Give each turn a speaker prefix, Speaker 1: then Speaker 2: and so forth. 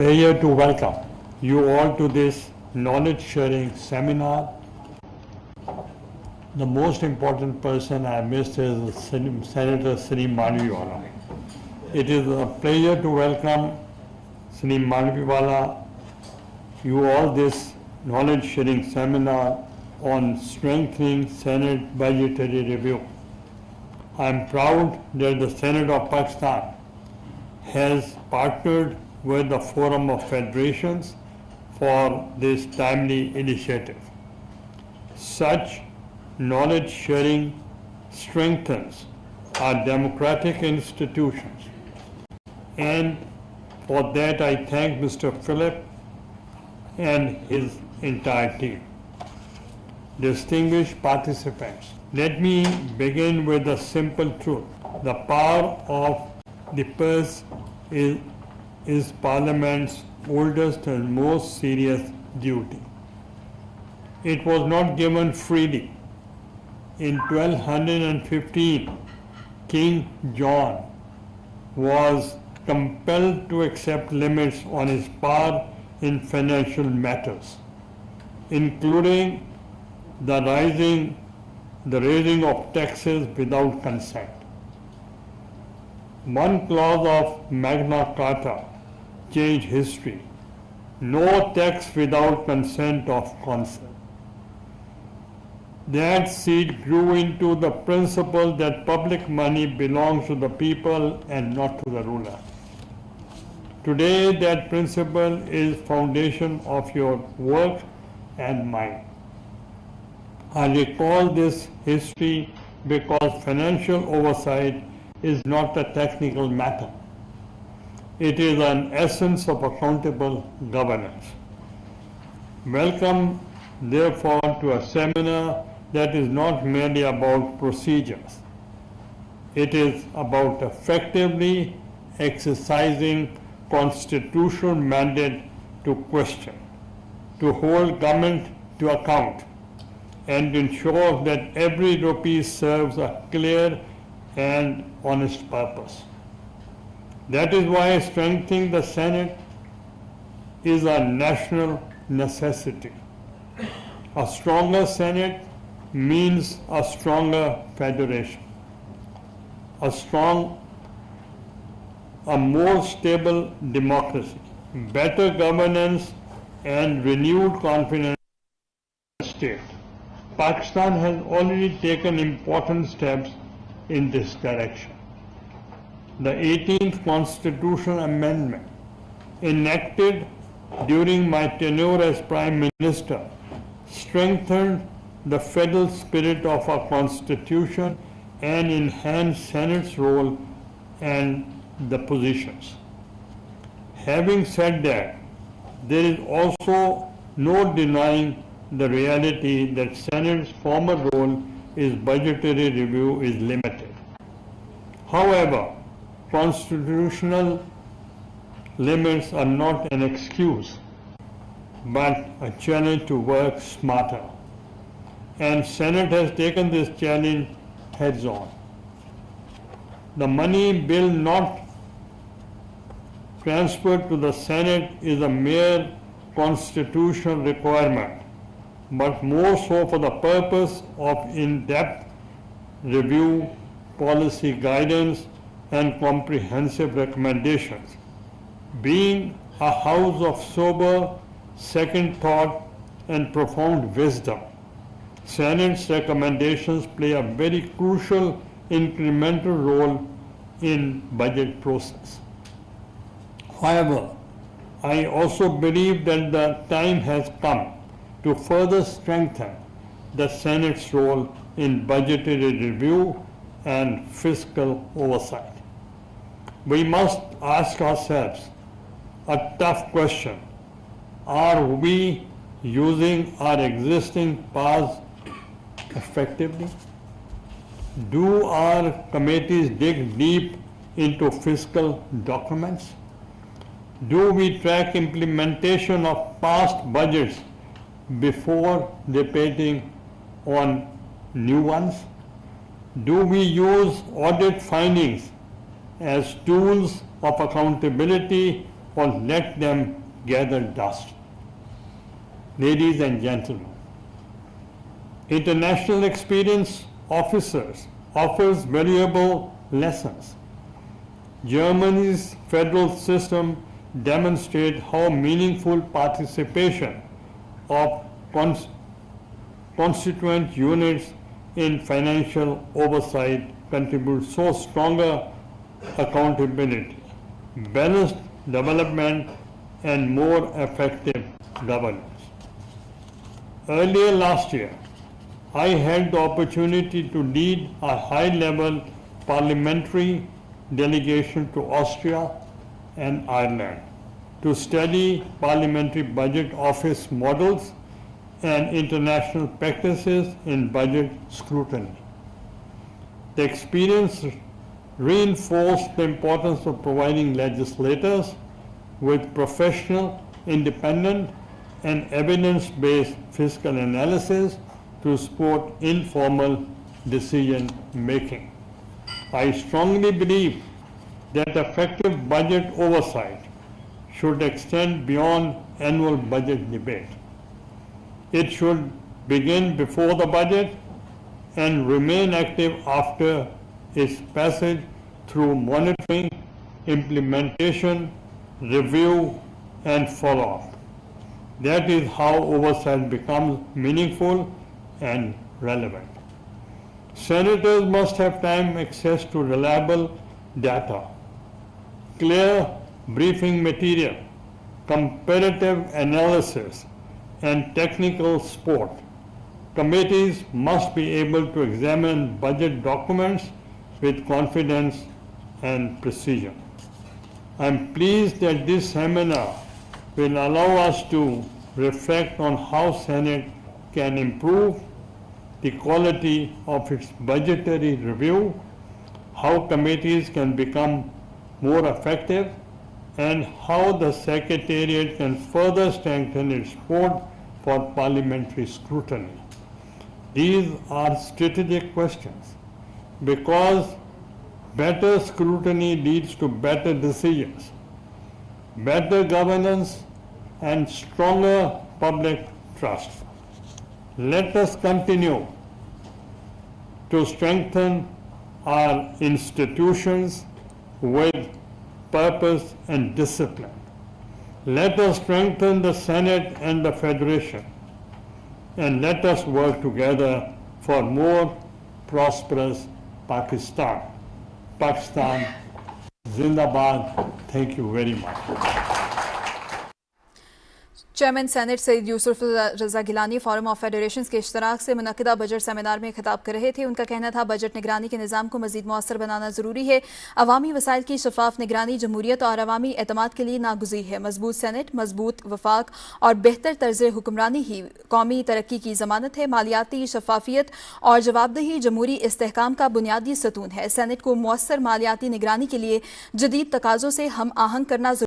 Speaker 1: Pleasure to welcome you all to this knowledge sharing seminar. The most important person I missed is Senator Sri Malviwala. It is a pleasure to welcome Sri Malviwala you all this knowledge sharing seminar on strengthening Senate budgetary review. I am proud that the Senate of Pakistan has partnered with the Forum of Federations for this timely initiative. Such knowledge sharing strengthens our democratic institutions, and for that I thank Mr. Philip and his entire team. Distinguished participants, let me begin with a simple truth. The power of the purse is Parliament's oldest and most serious duty. It was not given freely. In 1215, King John was compelled to accept limits on his power in financial matters, including the raising of taxes without consent. One clause of Magna Carta changed history. No tax without consent of council. That seed grew into the principle that public money belongs to the people and not to the ruler. Today, that principle is foundation of your work and mine. I recall this history because financial oversight is not a technical matter. It is an essence of accountable governance. Welcome, therefore, to a seminar that is not merely about procedures. It is about effectively exercising constitutional mandate to question, to hold government to account, and ensure that every rupee serves a clear and honest purpose. That is why strengthening the Senate is a national necessity. A stronger Senate means a stronger federation. A more stable democracy, better governance, and renewed confidence in the state. Pakistan has already taken important steps in this direction. The 18th Constitutional Amendment, enacted during my tenure as Prime Minister, strengthened the federal spirit of our Constitution and enhanced Senate's role and the positions. Having said that, there is also no denying the reality that Senate's former role is budgetary review is limited. However, constitutional limits are not an excuse, but a challenge to work smarter. And Senate has taken this challenge heads on. The money bill not transferred to the Senate is a mere constitutional requirement, but more so for the purpose of in-depth review, policy guidance, and comprehensive recommendations. Being a house of sober, second thought, and profound wisdom, Senate's recommendations play a very crucial incremental role in budget process. However, I also believe that the time has come to further strengthen the Senate's role in budgetary review and fiscal oversight. We must ask ourselves a tough question. Are we using our existing powers effectively? Do our committees dig deep into fiscal documents? Do we track implementation of past budgets before debating on new ones? Do we use audit findings as tools of accountability or let them gather dust. Ladies and gentlemen, international experience offers valuable lessons. Germany's federal system demonstrates how meaningful participation of constituent units in financial oversight contributes so stronger accountability, balanced development, and more effective governance. Earlier last year, I had the opportunity to lead a high-level parliamentary delegation to Austria and Ireland to study parliamentary budget office models and international practices in budget scrutiny. The experience reinforced the importance of providing legislators with professional, independent, and evidence-based fiscal analysis to support informal decision-making. I strongly believe that effective budget oversight should extend beyond annual budget debate. It should begin before the budget and remain active after its passage through monitoring, implementation, review, and follow-up. That is how oversight becomes meaningful and relevant. Senators must have time access to reliable data, clear briefing material, comparative analysis, and technical support. Committees must be able to examine budget documents with confidence and precision. I am pleased that this seminar will allow us to reflect on how Senate can improve the quality of its budgetary review, how committees can become more effective, and how the Secretariat can further strengthen its support for parliamentary scrutiny. These are strategic questions because better scrutiny leads to better decisions, better governance, and stronger public trust. Let us continue to strengthen our institutions with purpose and discipline. Let us strengthen the Senate and the Federation, and let us work together for more prosperous Pakistan. Pakistan Zindabad. Thank you very much.
Speaker 2: Chairman senate Syed Yousuf Raza Gilani forum of federations के इश्तराक से मुनक़िदा budget seminar में खिताब कर रहे थे। उनका कहना था बजट निगरानी के निज़ाम को मज़ीद मौसर बनाना ज़रूरी है। अवामी वसाइल की शफाफ निगरानी जमहूरियत और अवामी एतमाद के लिए नागुज़ीर है। मजबूत सेनेट, मजबूत वफाक और बेहतर तर्ज़ हुक्मरानी ही कौमी तरक्की की ज़मानत है। मालियाती शफाफियत और जवाबदेही जमहूरी इस्तेहकाम का बुनियादी सतून है। सेनेट को मौसर मालियाती निगरानी के लिए जदीद तकाज़ों से हम आहंग करना